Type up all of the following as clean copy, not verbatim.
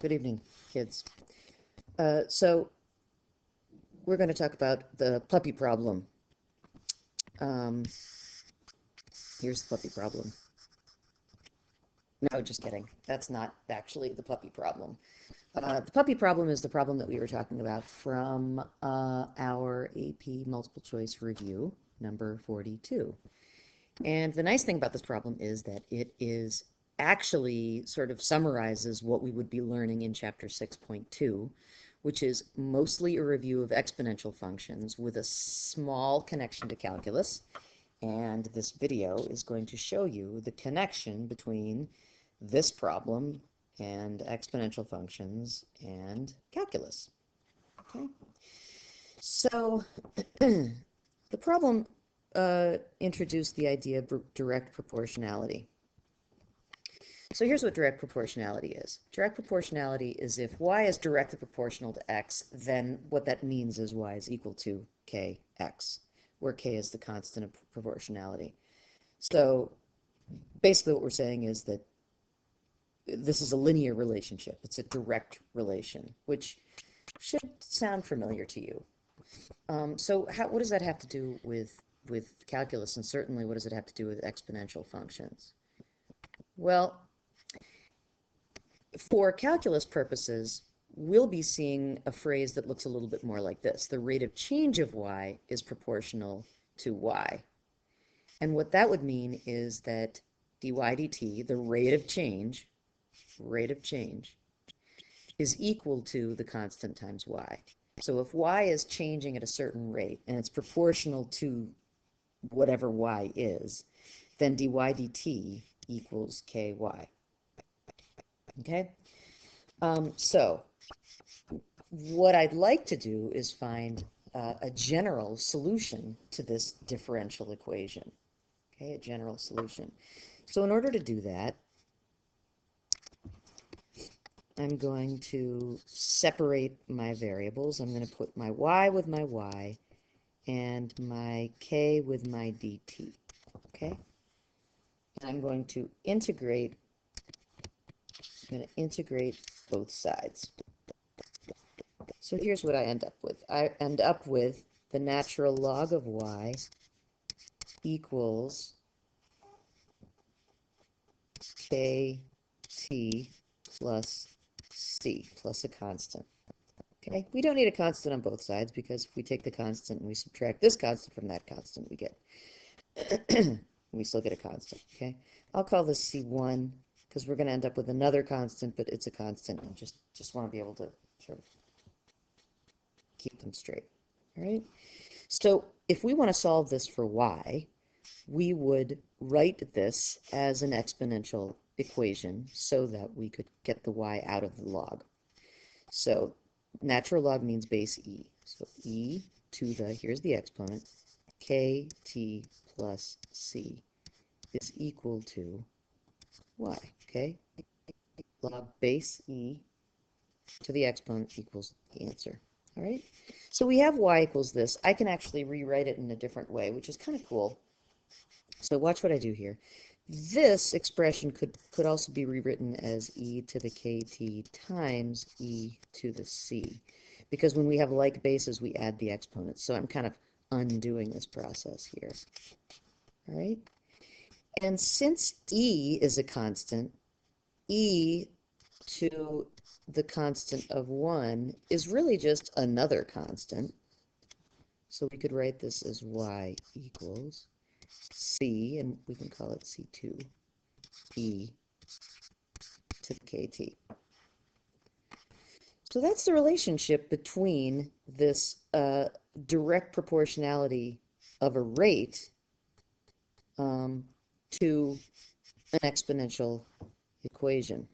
Good evening, kids. So we're going to talk about the puppy problem. Um, Here's the puppy problem. No, just kidding. That's not actually the puppy problem. The puppy problem is the problem that we were talking about from our AP multiple choice review, number 42. And the nice thing about this problem is that it is actually sort of summarizes what we would be learning in chapter 6.2, which is mostly a review of exponential functions with a small connection to calculus. And this video is going to show you the connection between this problem and exponential functions and calculus. Okay, so the problem introduced the idea of direct proportionality. So here's what direct proportionality is. Direct proportionality is if y is directly proportional to x, then what that means is y is equal to kx, where k is the constant of proportionality. So basically what we're saying is that this is a linear relationship. It's a direct relation, which should sound familiar to you. So what does that have to do with calculus, and certainly what does it have to do with exponential functions? Well, for calculus purposes, we'll be seeing a phrase that looks a little bit more like this. The rate of change of y is proportional to y. And what that would mean is that dy dt, the rate of change, is equal to the constant times y. So if y is changing at a certain rate and it's proportional to whatever y is, then dy dt equals ky. Okay? So what I'd like to do is find a general solution to this differential equation. Okay, a general solution. So in order to do that, I'm going to separate my variables. I'm going to put my y with my y and my k with my dt. Okay? And I'm going to integrate both sides. So here's what I end up with. I end up with the natural log of y equals kt plus c plus a constant. Okay, we don't need a constant on both sides because if we take the constant and we subtract this constant from that constant, we get we still get a constant. Okay, I'll call this C1 because we're going to end up with another constant, but it's a constant. I just want to be able to sort of keep them straight. All right. So if we want to solve this for y, we would write this as an exponential equation so that we could get the y out of the log. So natural log means base e. So e to the, here's the exponent, kt plus c is equal to y, okay? Log base e to the exponent equals the answer, all right? So we have y equals this. I can actually rewrite it in a different way, which is kind of cool. So watch what I do here. This expression could also be rewritten as e to the kt times e to the c, because when we have like bases, we add the exponents. So I'm kind of undoing this process here. All right? And since e is a constant, e to the constant of 1 is really just another constant. So we could write this as y equals c, and we can call it c2, e to the kt. So that's the relationship between this direct proportionality of a rate to an exponential equation.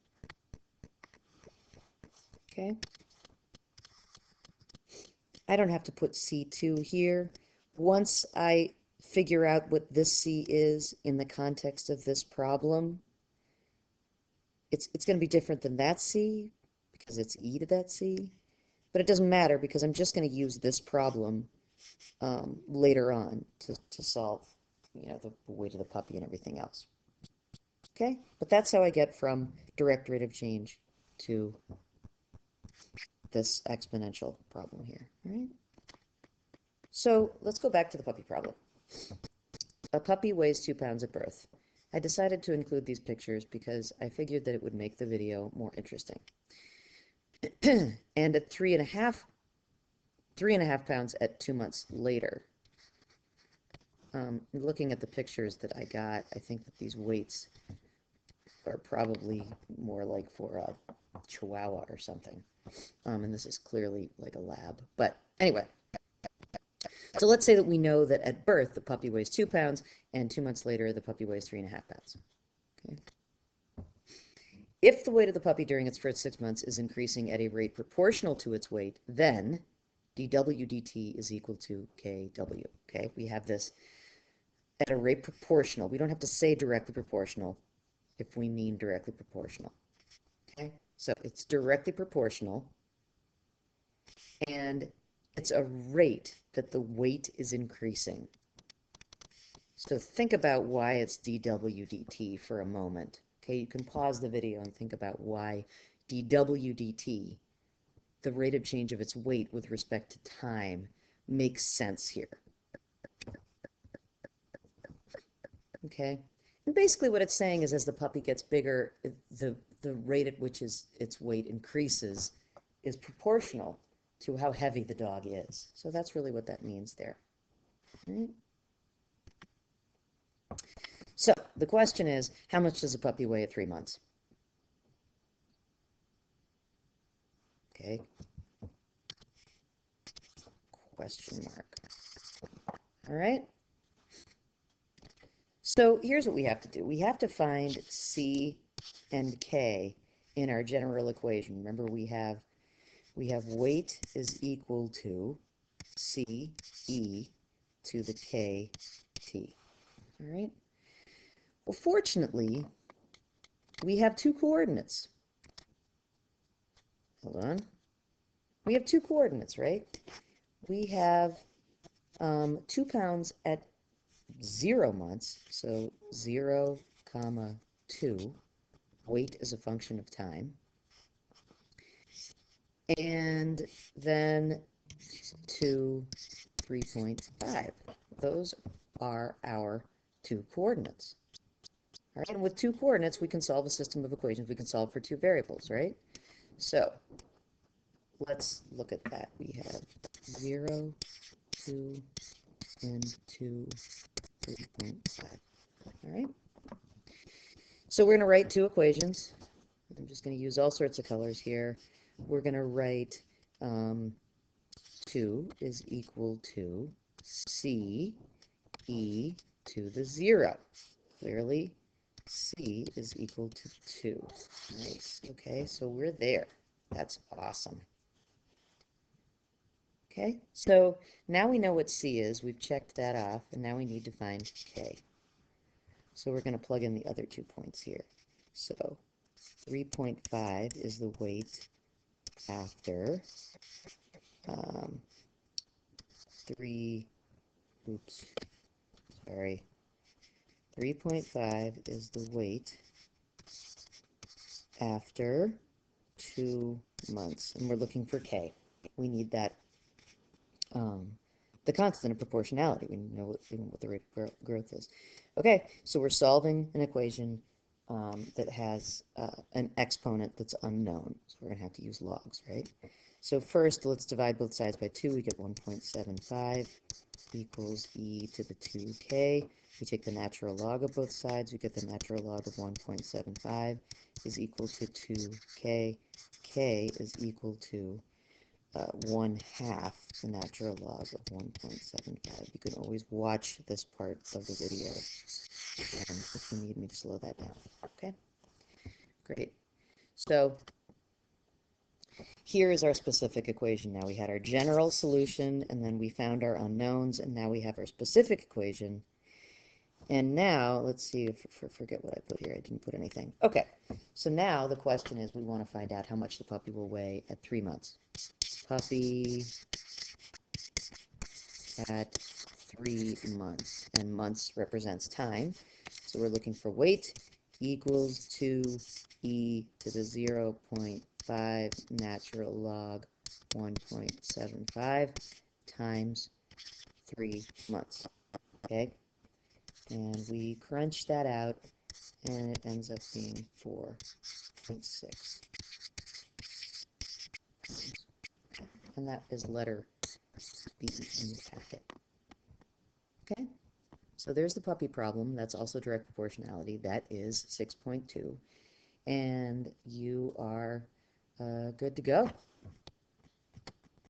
Okay? I don't have to put C2 here. Once I figure out what this C is in the context of this problem, it's going to be different than that C because it's e to that C. But it doesn't matter because I'm just going to use this problem later on to solve, you know, the weight of the puppy and everything else. Okay? But that's how I get from direct rate of change to this exponential problem here, right? So let's go back to the puppy problem. A puppy weighs 2 pounds at birth. I decided to include these pictures because I figured that it would make the video more interesting. And at 3.5 pounds at 2 months later. Looking at the pictures that I got, I think that these weights are probably more like for a Chihuahua or something. And this is clearly like a lab. But anyway, so let's say that we know that at birth the puppy weighs 2 pounds, and 2 months later the puppy weighs 3.5 pounds. Okay. If the weight of the puppy during its first 6 months is increasing at a rate proportional to its weight, then dw dt is equal to kw. Okay, we have this at a rate proportional. We don't have to say directly proportional if we mean directly proportional. Okay, so it's directly proportional, and it's a rate that the weight is increasing. So think about why it's dw dt for a moment. Okay, you can pause the video and think about why dw dt, the rate of change of its weight with respect to time, makes sense here. Okay, and basically what it's saying is as the puppy gets bigger, the rate at which its weight increases is proportional to how heavy the dog is. So that's really what that means there. Right? So the question is, how much does a puppy weigh at 3 months? Okay. Question mark. All right. So here's what we have to do. We have to find C and K in our general equation. Remember, we have weight is equal to C E to the K T. All right. Well, fortunately, we have 2 coordinates. Hold on. We have 2 coordinates, right? We have 2 pounds at 0 months, so 0, 2. Weight is a function of time. And then 2, 3.5. Those are our 2 coordinates. All right, and with 2 coordinates, we can solve a system of equations. We can solve for 2 variables, right? So let's look at that. We have 0, 2, and 2, 3.5. All right. So we're going to write 2 equations. I'm just going to use all sorts of colors here. We're going to write 2 is equal to C E to the 0. Clearly, C is equal to 2. Nice. Okay, so we're there. That's awesome. Okay, so now we know what C is. We've checked that off, and now we need to find K. So we're going to plug in the other 2 points here. So 3.5 is the weight after 3.5 is the weight after 2 months, and we're looking for K. We need that, the constant of proportionality. We know what the rate of growth is. Okay, so we're solving an equation that has an exponent that's unknown. So we're going to have to use logs, right? So first, let's divide both sides by 2. We get 1.75 equals e to the 2k. We take the natural log of both sides. We get the natural log of 1.75 is equal to 2k. K is equal to 1/2 the natural log of 1.75. You can always watch this part of the video if you need me to slow that down. Okay, great. So here is our specific equation. Now we had our general solution, and then we found our unknowns, and now we have our specific equation. And now, let's see if, forget what I put here. I didn't put anything. Okay, so now the question is we want to find out how much the puppy will weigh at 3 months. Puppy at 3 months, and months represents time. So we're looking for weight equals 2 e to the 0.5 natural log 1.75 times 3 months. Okay, and we crunch that out, and it ends up being 4.6. And that is letter B in the packet. Okay, so there's the puppy problem. That's also direct proportionality. That is 6.2. And you are good to go.